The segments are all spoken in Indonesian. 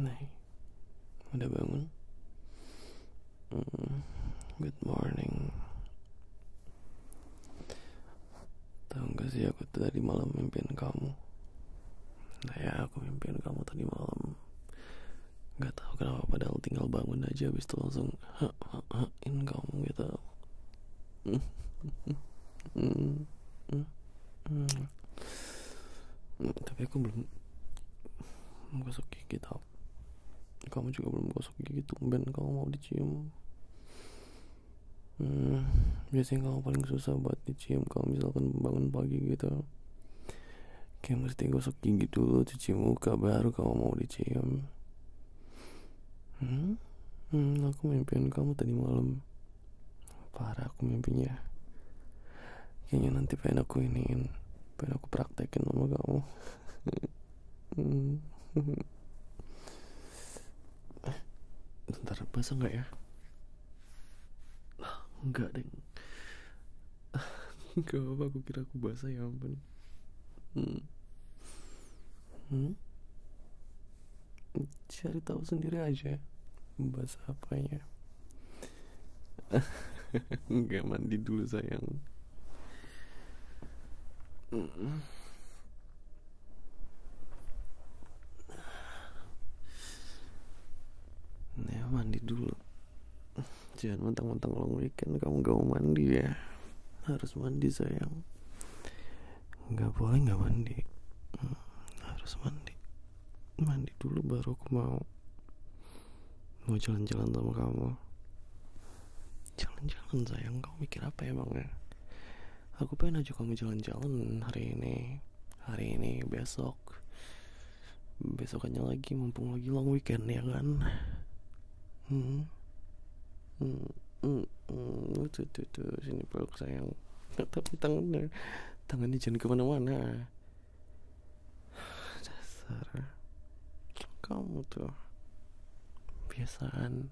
Nih, udah bangun? Good morning. Tahu gak sih aku tadi malam mimpiin kamu. Nah ya, aku mimpiin kamu tadi malam. Gak tahu kenapa, padahal tinggal bangun aja habis itu langsung in kamu gitu. Tapi aku belum gosok gigi tau. Kamu juga belum gosok gigi, tumben kamu mau dicium. Biasanya kamu paling susah buat dicium kalau misalkan bangun pagi gitu. Kayak mesti gosok gigi dulu, cuci muka, baru kamu mau dicium. Aku mimpiin kamu tadi malam. Parah aku mimpinya. Kayaknya nanti pengen aku praktekin sama kamu. Bentar, basah gak ya? Enggak deng. Gak apa-apa, aku kira aku basah, ya ampun. Cari tahu sendiri aja basah apanya. Enggak, mandi dulu sayang. Nah, mandi dulu. Jangan mentang-mentang long weekend kamu gak mau mandi ya. Harus mandi sayang. Gak boleh gak mandi. Harus mandi. Mandi dulu baru aku mau jalan-jalan sama kamu. Jalan-jalan sayang, kamu mikir apa emangnya? Aku pengen aja kamu jalan-jalan hari ini, besok, besokannya lagi, mumpung lagi long weekend ya kan. Tuh, sini peluk sayang. Tapi tangannya jangan kemana-mana. Dasar kamu tuh biasaan.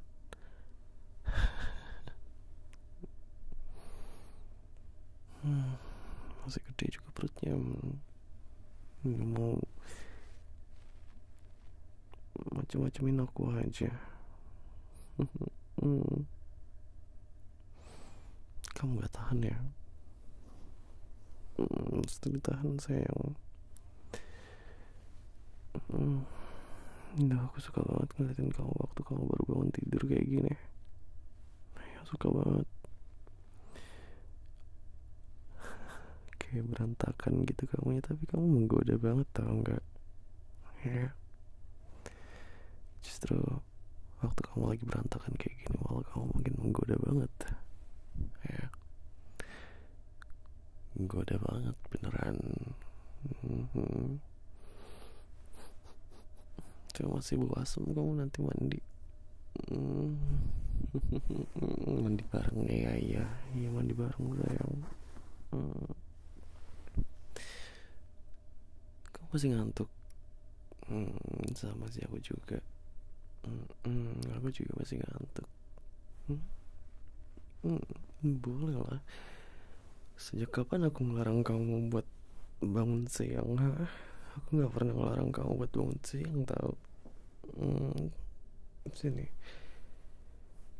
Masih gede juga perutnya. Mau macem-macemin aku aja. Kamu gak tahan ya? Mesti ditahan sayang. Aku suka banget ngeliatin kamu waktu kamu baru bangun tidur kayak gini. Suka banget. Kayak berantakan gitu kamunya, tapi kamu menggoda banget, tau gak? Ya, justru waktu kamu lagi berantakan kayak gini malah kamu makin menggoda banget. Ya, menggoda banget beneran. Cuma masih bau asem, kamu nanti mandi. Mandi bareng ya. Iya mandi bareng sayang. Kamu masih ngantuk? Sama sih aku juga. Aku juga masih ngantuk. Boleh lah. Sejak kapan aku ngelarang kamu buat bangun siang? Aku gak pernah ngelarang kamu buat bangun siang tau.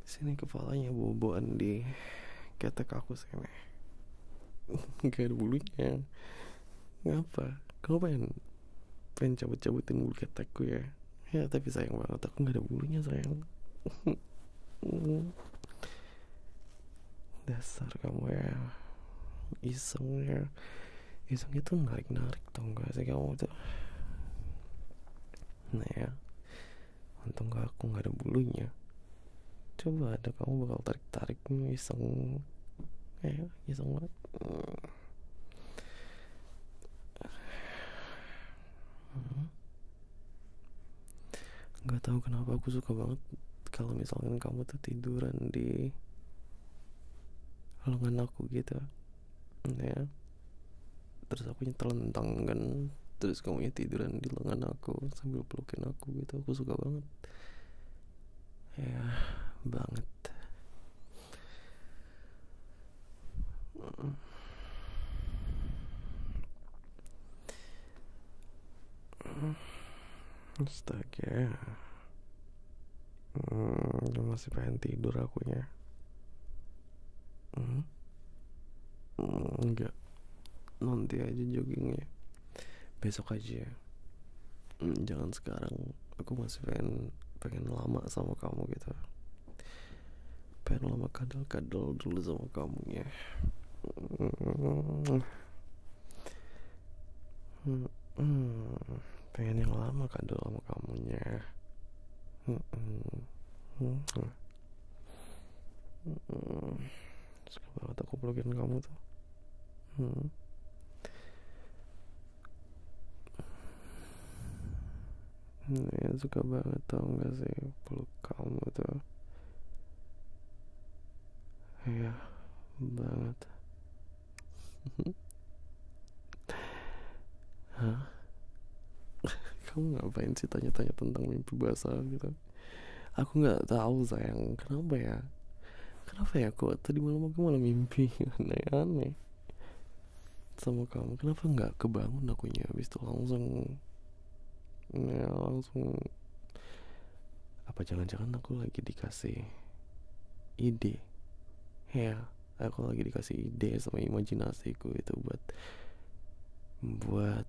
Sini kepalanya boboan di ketek aku sini. Gak ada bulunya. Ngapa? Kamu pengen cabut-cabutin bulu ketekku ya? Ya tapi sayang banget, aku gak ada bulunya sayang. Dasar kamu ya. Isengnya tuh narik-narik tau gak sih kamu tuh. Nah ya, untung aku gak ada bulunya. Coba ada kamu bakal tarik-tarik iseng. Iseng banget. Gak tahu kenapa aku suka banget kalau misalkan kamu tuh tiduran di lengan aku gitu. Ya, terus aku telentang kan, terus kamu tiduran di lengan aku sambil pelukin aku gitu. Aku suka banget ya, banget. Astaga. Masih pengen tidur akunya. hmm? Enggak, nanti aja joggingnya, besok aja. Jangan sekarang. Aku masih pengen lama sama kamu gitu, pengen lama kadal-kadal dulu sama kamu ya. Hmm, hmm, hmm. Pengen yang lama kadal sama kamunya. Hmm, hmm, hmm, hmm. Suka banget aku pelukin kamu tuh. hmm. Ya, suka banget tau gak sih peluk kamu tuh. Ya banget. Hah? Kamu ngapain sih tanya-tanya tentang mimpi basah gitu? Aku nggak tahu sayang, kenapa ya kok tadi malam aku malah mimpi aneh-aneh sama kamu. Kenapa nggak kebangun akunya, habis itu langsung apa jangan-jangan aku lagi dikasih ide ya? Aku lagi dikasih ide sama imajinasiku itu buat buat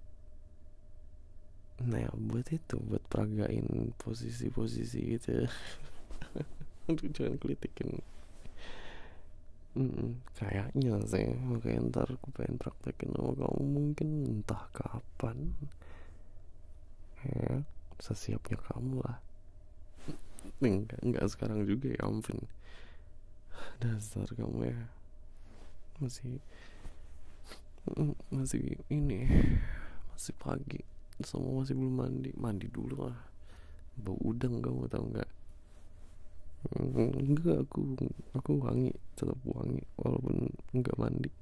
peragain posisi-posisi gitu. Aduh, jangan kelitikin. Kayaknya sih, makanya ntar aku pengen praktekin sama kamu mungkin entah kapan ya, sesiapnya kamu lah. Enggak sekarang juga ya ampun. Dasar kamu ya, masih masih ini, masih pagi, semua masih belum mandi dulu lah. Bau udang kamu tau nggak? Enggak, aku wangi, tetap wangi walaupun nggak mandi.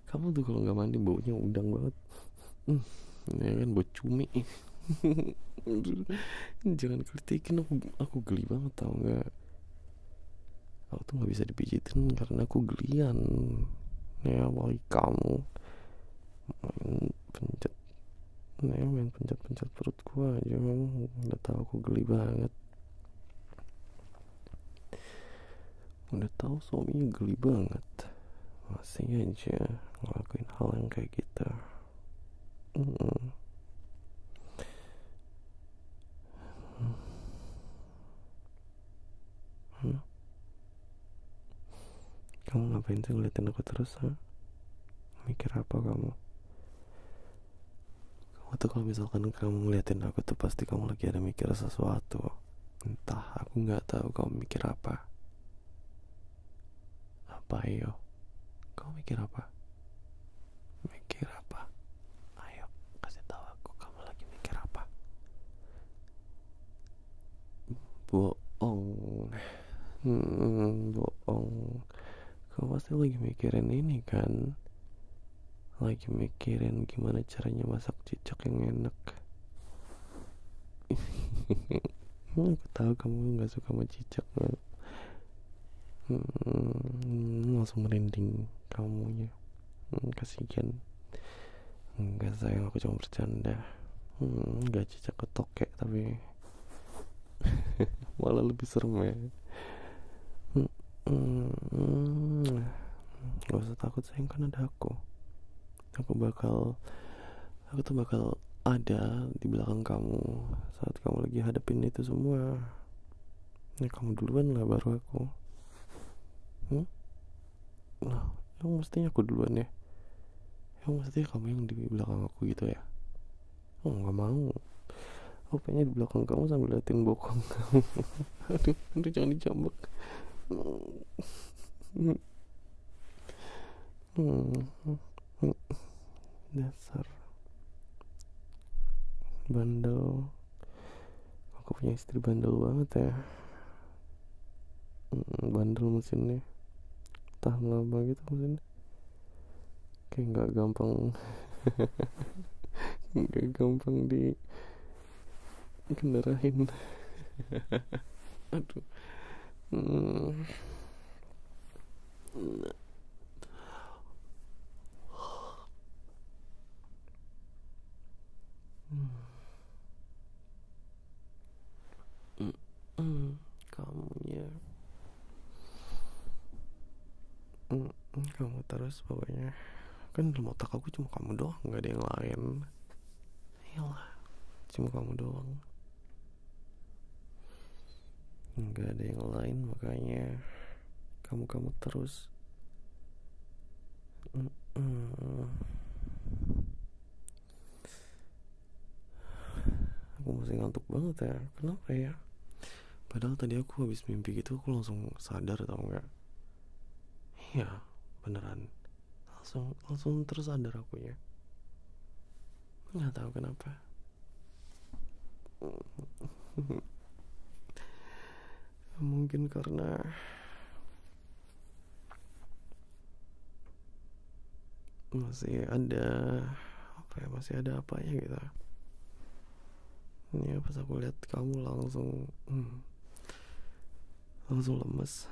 Kamu tuh kalau nggak mandi baunya udang banget. Ya kan, bau cumi. Jangan kritikin aku geli banget tau nggak? Aku tuh nggak bisa dipijitin karena aku gelian. Ya apalagi kamu pencet, main pencet perut gua aja, udah tahu aku geli banget. Udah tahu suaminya geli banget, masih aja ngelakuin hal yang kayak gitu. Hmm. Hmm. Kamu ngapain sih ngeliatin aku terus, ha? Mikir apa kamu? Kamu tuh kalau misalkan kamu ngeliatin aku tuh pasti kamu lagi ada mikir sesuatu. Entah, aku nggak tahu kamu mikir apa. Apa ayo? Kamu mikir apa? Mikir apa? Ayo, kasih tahu aku kamu lagi mikir apa. Bohong. Bohong. Kamu pasti lagi mikirin ini kan? Lagi mikirin gimana caranya masak cicak yang enak. Aku tahu kamu nggak suka sama cicak. Langsung merinding kamunya. Kasihan. Enggak sayang, aku cuma bercanda. Nggak cicak ketokek tapi malah lebih serem ya. Gak usah takut sayang, kan ada aku. Aku tuh bakal ada di belakang kamu saat kamu lagi hadapin itu semua. Ya kamu duluan lah baru aku. Nah, yang mestinya aku duluan ya. Yang mestinya kamu yang di belakang aku gitu ya. Oh, nggak mau. Aku pengen di belakang kamu sambil liatin bokong kamu. aduh, jangan dijambak. Dasar bandel. Aku punya istri bandel banget ya. Bandel mesinnya, tahan lama gitu mesinnya. Kayak nggak gampang dikendarain. Aduh. Hmm. kamu terus pokoknya. Kan dalam otak aku cuma kamu doang, nggak ada yang lain. Iyalah, cuma kamu doang, nggak ada yang lain, makanya kamu terus. Aku masih ngantuk banget ya, kenapa ya? Padahal tadi aku habis mimpi gitu aku langsung sadar, tau nggak? Iya, beneran, langsung terus sadar aku ya, nggak tahu kenapa. Mungkin karena masih ada apa ya, masih ada apa ya gitu. Ini pas aku lihat kamu langsung lemes.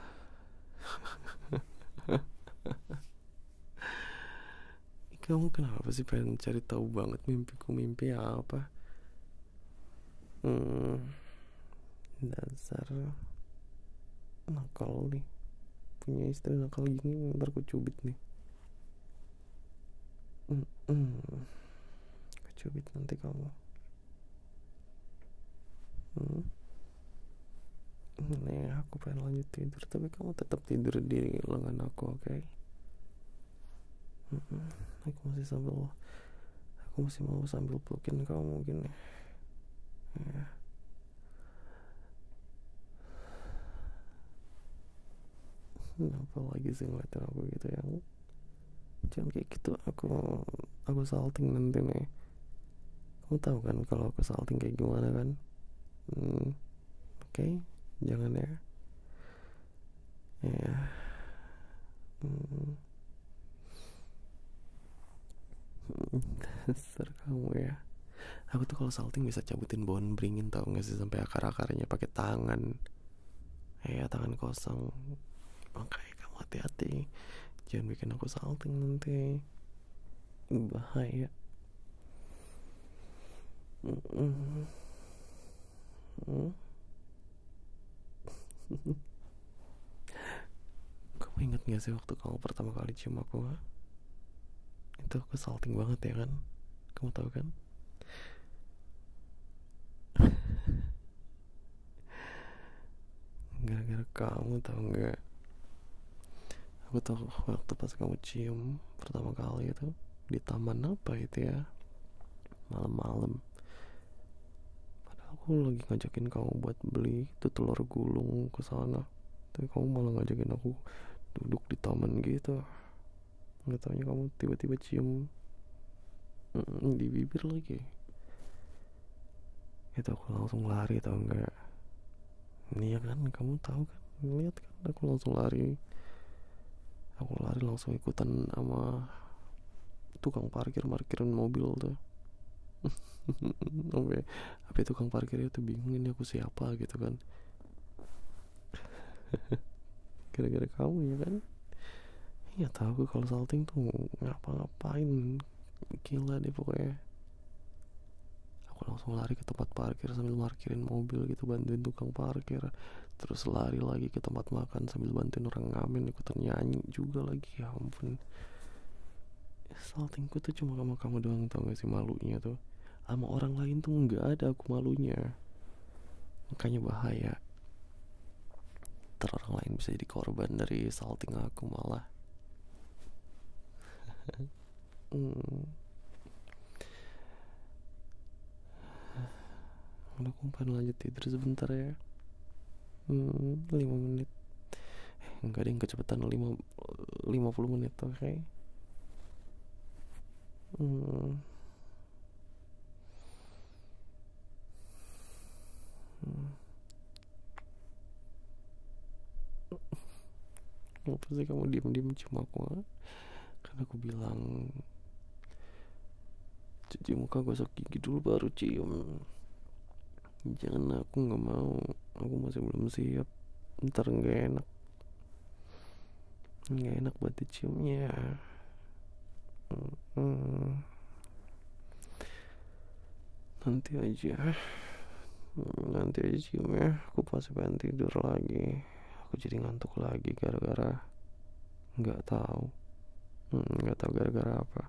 Kamu kenapa sih pengen cari tahu banget mimpiku mimpi apa? Dasar nakal nih, punya istri nakal gini ntar ku cubit nih. Ku cubit nanti kamu. Nih aku pengen lanjut tidur tapi kamu tetap tidur di lengan aku, oke? Aku masih mau sambil pelukin kamu gini ya. Kenapa lagi sih ngeliatin aku gitu ya? Jangan kayak gitu, aku salting nanti nih. Kamu tahu kan kalau aku salting kayak gimana kan? Oke, jangan ya. Ya. Dasar kamu ya. Aku tuh kalau salting bisa cabutin pohon beringin, tau gak sih, sampai akar-akarnya pakai tangan. Ya tangan kosong. Makanya kamu hati-hati, jangan bikin aku salting nanti, bahaya. Kamu ingat gak sih waktu kamu pertama kali cium aku? Itu aku salting banget ya kan? Kamu tahu kan? Gara-gara kamu, tau gak? Aku tahu waktu pas kamu cium pertama kali itu di taman apa itu ya, malam-malam. Padahal aku lagi ngajakin kamu buat beli itu telur gulung ke sana, tapi kamu malah ngajakin aku duduk di taman gitu. Nggak taunya kamu tiba-tiba cium di bibir lagi. Itu aku langsung lari, tau nggak? Ini ya kan, kamu tahu kan, lihat kan, aku langsung lari langsung ikutan sama tukang parkirin mobil tuh. Sampai tukang parkir itu bingung ini aku siapa gitu kan. Gara-gara kamu ya kan. Ya tahu kalau salting tuh ngapa-ngapain, gila deh pokoknya. Aku langsung lari ke tempat parkir sambil parkirin mobil gitu, bantuin tukang parkir, terus lari lagi ke tempat makan sambil bantuin orang ngamen, ikutan nyanyi juga lagi. Ya ampun, saltingku tuh cuma sama kamu doang, tau gak sih malunya tuh. Sama orang lain tuh nggak ada aku malunya, makanya bahaya. Ntar orang lain bisa jadi korban dari salting aku malah. Aku pengen lanjut tidur sebentar ya. 5 menit. Enggak ada yang kecepatan, 50 menit, oke? Okay? Kenapa sih kamu diam-diam cium aku? Karena aku bilang cuci muka, gosok gigi dulu baru cium. Jangan, aku nggak mau, aku masih belum siap. Ntar nggak enak buat diciumnya. Nanti aja ciumnya. Aku pasti pengen tidur lagi. Aku jadi ngantuk lagi gara-gara nggak tahu Nggak tahu gara-gara apa.